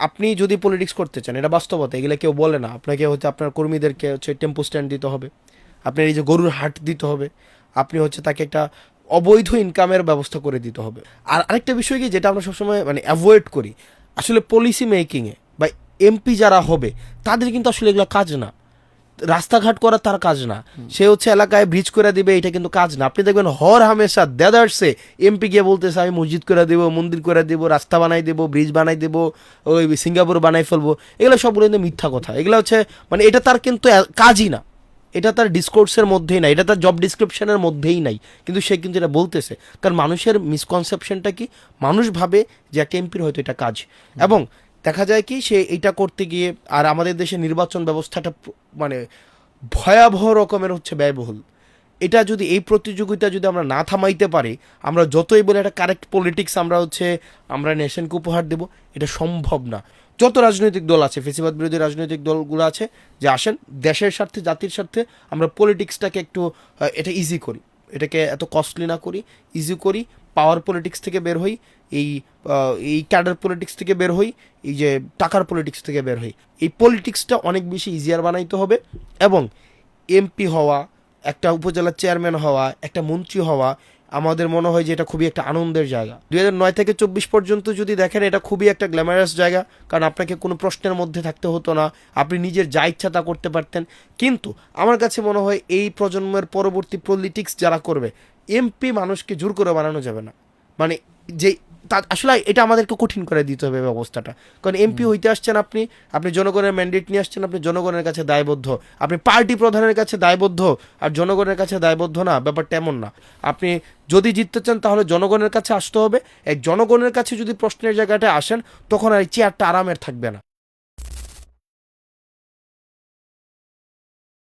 আপনি যদি পলিটিক্স করতে চান, এটা বাস্তবতা, এগুলো কেউ বলে না। আপনাকে হচ্ছে আপনার কর্মীদেরকে হচ্ছে টেম্পো স্ট্যান্ড দিতে হবে, আপনার এই যে গরুর হাট দিতে হবে, আপনি হচ্ছে তাকে একটা অবৈধ ইনকামের ব্যবস্থা করে দিতে হবে। আর আরেকটা বিষয় কি, যেটা আমরা সবসময় মানে অ্যাভয়েড করি, আসলে পলিসি মেকিংয়ে বা এমপি যারা হবে তাদের কিন্তু আসলে এগুলো কাজ না। রাস্তাঘাট করা তার কাজ না, সে হচ্ছে এলাকায় ব্রিজ করে দিবে, এটা কিন্তু কাজ না। আপনি দেখবেন হর হামেশা দেদারসে এমপি গিয়ে বলতেছে আমি মসজিদ করে দেবো, মন্দির করে দেবো, রাস্তা বানাই দেবো, ব্রিজ বানাই দেবো, ওই সিঙ্গাপুর বানাই ফেলবো। এগুলো সবগুলো কিন্তু মিথ্যা কথা। এগুলো হচ্ছে মানে এটা তার কিন্তু কাজই না, এটা তার ডিসকোর্সের মধ্যেই নাই, এটা তার জব ডিসক্রিপশনের মধ্যেই নাই, কিন্তু সে কিন্তু এটা বলতেছে। কারণ মানুষের মিসকনসেপশনটা কি, মানুষ ভাবে যে একটা এমপির হয়তো এটা কাজ। এবং দেখা যায় কি সে এটা করতে গিয়ে, আর আমাদের দেশে নির্বাচন ব্যবস্থাটা মানে ভয়াবহ রকমের হচ্ছে ব্যয়বহুল। এটা যদি এই প্রতিযোগিতা যদি আমরা না থামাইতে পারি, আমরা যতই বলে একটা কারেক্ট পলিটিক্স আমরা হচ্ছে আমরা নেশনকে উপহার দেব, এটা সম্ভব না। যত রাজনৈতিক দল আছে, ফেসিবাদ বিরোধী রাজনৈতিক দলগুলো আছে, যে আসেন দেশের স্বার্থে জাতির স্বার্থে আমরা পলিটিক্সটাকে একটু এটা ইজি করি, এটাকে এত কস্টলি না করি, ইজি করি, পাওয়ার পলিটিক্স থেকে বের হই, এই এই ক্যাডার পলিটিক্স থেকে বের হই, এই যে টাকার পলিটিক্স থেকে বের হই। এই পলিটিক্সটা অনেক বেশি ইজিয়ার বানাইতে হবে। এবং এমপি হওয়া, একটা উপজেলার চেয়ারম্যান হওয়া, একটা মন্ত্রী হওয়া, আমাদের মনে হয় যে এটা খুবই একটা আনন্দের জায়গা। 2009 থেকে 24 পর্যন্ত যদি দেখেন, এটা খুবই একটা গ্ল্যামারাস জায়গা, কারণ আপনাকে কোনো প্রশ্নের মধ্যে থাকতে হতো না, আপনি নিজের যা ইচ্ছা তা করতে পারতেন। কিন্তু আমার কাছে মনে হয় এই প্রজন্মের পরবর্তী পলিটিক্স যারা করবে, এমপি মানুষকে জোর করে বানানো যাবে না। মানে যে আসলে এটা আমাদেরকে কঠিন করে দিতে হবে ব্যবস্থাটা। কারণ এমপি হইতে আসছেন আপনি, আপনি জনগণের ম্যান্ডেট নিয়ে আসছেন, আপনি জনগণের কাছে দায়বদ্ধ, আপনি পার্টি প্রধানের কাছে দায়বদ্ধ, আর জনগণের কাছে দায়বদ্ধ না, ব্যাপারটা এমন না। আপনি যদি জিততে চান তাহলে জনগণের কাছে আসতে হবে। এই জনগণের কাছে যদি প্রশ্নের জায়গাটা আসেন, তখন আর এই চেয়ারটা আরামের থাকবে না।